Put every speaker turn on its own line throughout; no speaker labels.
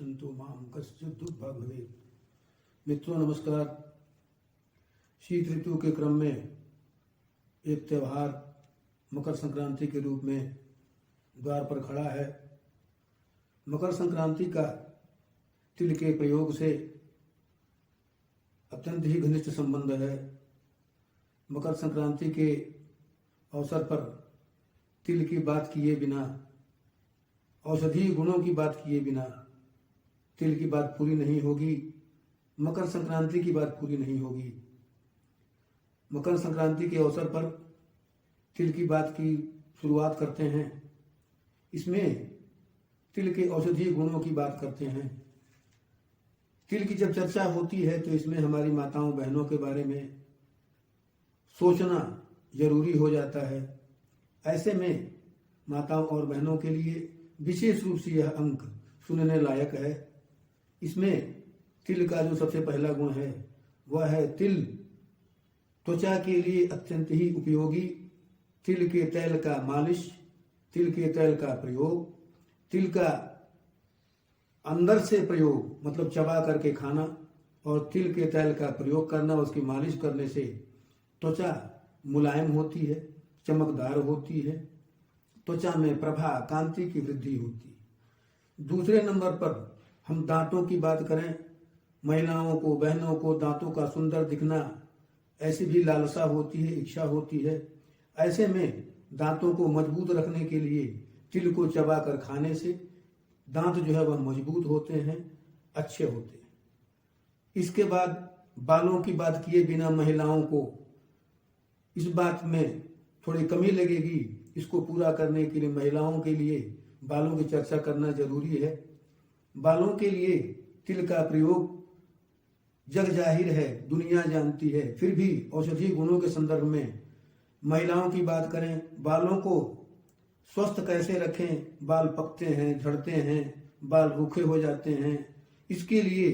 पश्यन्तु मां कश्चित् दुर्भग भवेत्। मित्रों नमस्कार। शीत ऋतु के क्रम में एक त्यौहार मकर संक्रांति के रूप में द्वार पर खड़ा है। मकर संक्रांति का तिल के प्रयोग से अत्यंत ही घनिष्ठ संबंध है। मकर संक्रांति के अवसर पर तिल की बात किए बिना, औषधीय गुणों की बात किए बिना तिल की बात पूरी नहीं होगी, मकर संक्रांति की बात पूरी नहीं होगी। मकर संक्रांति के अवसर पर तिल की बात की शुरुआत करते हैं। इसमें तिल के औषधीय गुणों की बात करते हैं। तिल की जब चर्चा होती है तो इसमें हमारी माताओं बहनों के बारे में सोचना जरूरी हो जाता है। ऐसे में माताओं और बहनों के लिए विशेष रूप से यह अंक सुनने लायक है। इसमें तिल का जो सबसे पहला गुण है वह है तिल त्वचा के लिए अत्यंत ही उपयोगी। तिल के तेल का मालिश, तिल के तेल का प्रयोग, तिल का अंदर से प्रयोग मतलब चबा करके खाना और तिल के तेल का प्रयोग करना, उसकी मालिश करने से त्वचा मुलायम होती है, चमकदार होती है, त्वचा में प्रभा कांति की वृद्धि होती है। दूसरे नंबर पर हम दांतों की बात करें। महिलाओं को, बहनों को दांतों का सुंदर दिखना ऐसी भी लालसा होती है, इच्छा होती है। ऐसे में दांतों को मजबूत रखने के लिए तिल को चबा कर खाने से दांत जो है वह मजबूत होते हैं, अच्छे होते हैं। इसके बाद बालों की बात किए बिना महिलाओं को इस बात में थोड़ी कमी लगेगी। इसको पूरा करने के लिए महिलाओं के लिए बालों की चर्चा करना जरूरी है। बालों के लिए तिल का प्रयोग जग जाहिर है, दुनिया जानती है। फिर भी औषधीय गुणों के संदर्भ में महिलाओं की बात करें, बालों को स्वस्थ कैसे रखें। बाल पकते हैं, झड़ते हैं, बाल रूखे हो जाते हैं। इसके लिए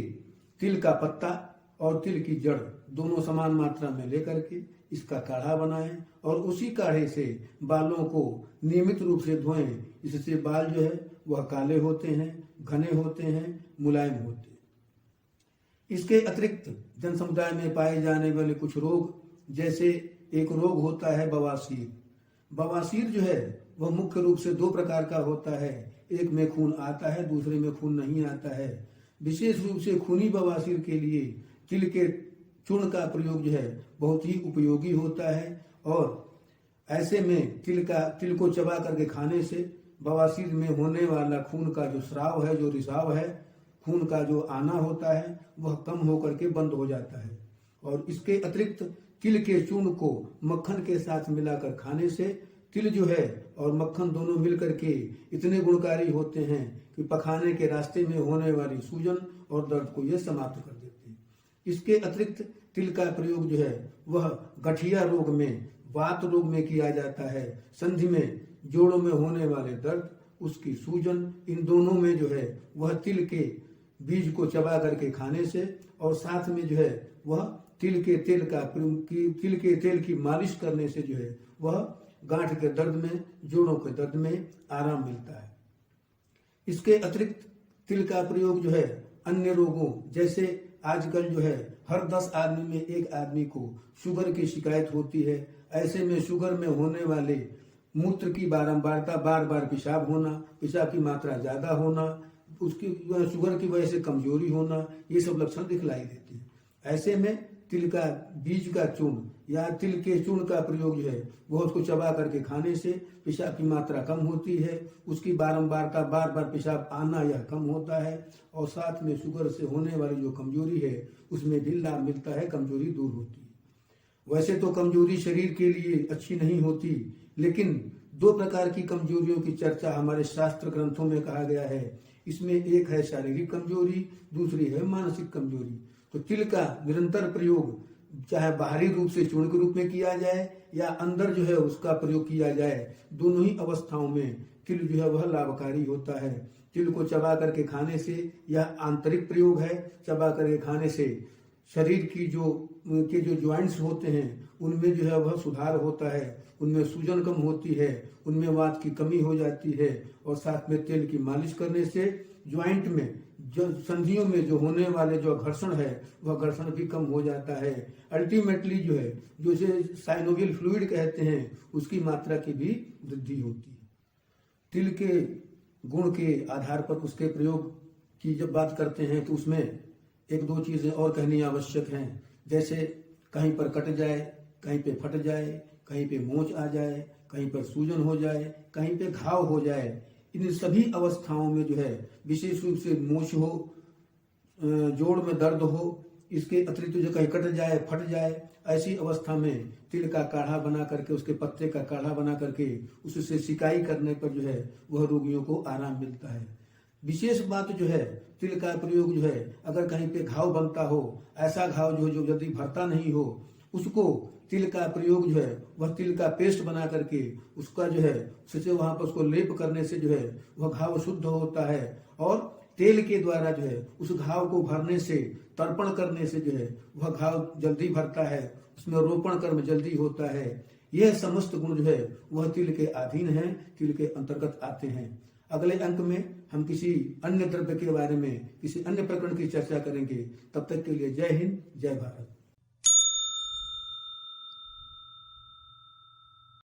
तिल का पत्ता और तिल की जड़ दोनों समान मात्रा में लेकर के इसका काढ़ा बनाएं और उसी काढ़े से बालों को नियमित रूप से धोएं। इससे बाल जो है वह काले होते हैं, घने होते हैं, मुलायम होते हैं। इसके अतिरिक्त जन समुदाय में पाए जाने वाले कुछ रोग, जैसे एक रोग होता है बवासीर। बवासीर जो है वह मुख्य रूप से दो प्रकार का होता है। एक में खून आता है, दूसरे में खून नहीं आता है। विशेष रूप से खूनी बवासीर के लिए तिल के चूर्ण का प्रयोग जो है बहुत ही उपयोगी होता है। और ऐसे में तिल को चबा करके खाने से बवासीर में होने वाला खून का जो स्राव है, जो रिसाव है, खून का जो आना होता है वह कम होकर के बंद हो जाता है। और इसके अतिरिक्त तिल के चूर्ण को मक्खन के साथ मिलाकर खाने से तिल जो है और मक्खन दोनों मिलकर के इतने गुणकारी होते हैं कि पखाने के रास्ते में होने वाली सूजन और दर्द को ये समाप्त कर देते हैं। इसके अतिरिक्त तिल का प्रयोग जो है वह गठिया रोग में, वात रोग में किया जाता है। संधि में, जोड़ों में होने वाले दर्द, उसकी सूजन, इन दोनों में जो है वह तिल के बीज को चबा करके खाने से और साथ में जो है वह तिल के तेल की मालिश करने से जो है वह गांठ के दर्द में, जोड़ों के दर्द में आराम मिलता है। इसके अतिरिक्त तिल का प्रयोग जो है अन्य रोगों, जैसे आजकल जो है हर 10 आदमी में एक आदमी को शुगर की शिकायत होती है। ऐसे में शुगर में होने वाले मूत्र की बारंबारता, बार बार पेशाब होना, पेशाब की मात्रा ज्यादा होना, उसकी शुगर की वजह से कमजोरी होना, ये सब लक्षण दिखलाई देते हैं। ऐसे में तिल का बीज का चूर्ण या तिल के चूर्ण का प्रयोग जो है वह उसको चबा करके खाने से पेशाब की मात्रा कम होती है, उसकी बारंबारता, बार बार पेशाब आना यह कम होता है और साथ में शुगर से होने वाली जो कमजोरी है उसमें भी लाभ मिलता है, कमजोरी दूर होती है। वैसे तो कमजोरी शरीर के लिए अच्छी नहीं होती, लेकिन दो प्रकार की कमजोरियों की चर्चा हमारे शास्त्र ग्रंथों में कहा गया है। इसमें एक है शारीरिक कमजोरी, दूसरी है मानसिक कमजोरी। तो तिल का निरंतर प्रयोग चाहे बाहरी रूप से चूर्ण के रूप में किया जाए या अंदर जो है उसका प्रयोग किया जाए, दोनों ही अवस्थाओं में तिल जो है वह लाभकारी होता है। तिल को चबा करके खाने से यह आंतरिक प्रयोग है। चबा करके खाने से शरीर की जो ज्वाइंट्स होते हैं उनमें जो है वह सुधार होता है, उनमें सूजन कम होती है, उनमें वात की कमी हो जाती है और साथ में तेल की मालिश करने से ज्वाइंट में, जो संधियों में जो होने वाले जो घर्षण है वह घर्षण भी कम हो जाता है। अल्टीमेटली जो है, जो इसे साइनोवियल फ्लूइड कहते हैं, उसकी मात्रा की भी वृद्धि होती है। तिल के गुण के आधार पर उसके प्रयोग की जब बात करते हैं तो उसमें एक दो चीजें और कहनी आवश्यक हैं। जैसे कहीं पर कट जाए, कहीं पे फट जाए, कहीं पे मोच आ जाए, कहीं पर सूजन हो जाए, कहीं पे घाव हो जाए, इन सभी अवस्थाओं में जो है, विशेष रूप से मोच हो, जोड़ में दर्द हो, इसके अतिरिक्त जो कहीं कट जाए, फट जाए, ऐसी अवस्था में तिल का काढ़ा बना करके, उसके पत्ते का काढ़ा बना करके उससे सिकाई करने पर जो है वह रोगियों को आराम मिलता है। विशेष बात जो है, तिल का प्रयोग जो है, अगर कहीं पे घाव बनता हो, ऐसा घाव जो जल्दी भरता नहीं हो, उसको तिल का प्रयोग जो है, वह तिल का पेस्ट बना करके उसका जो है, उससे वहां पर उसको लेप करने से जो है वह घाव शुद्ध होता है। और तेल के द्वारा जो है उस घाव को भरने से, तर्पण करने से जो है वह घाव जल्दी भरता है, उसमें रोपण कर्म जल्दी होता है। यह समस्त गुण जो है वह तिल के अधीन है, तिल के अंतर्गत आते हैं। अगले अंक में हम किसी अन्य द्रव्य के बारे में, किसी अन्य प्रकरण की चर्चा करेंगे। तब तक के लिए जय हिंद, जय भारत।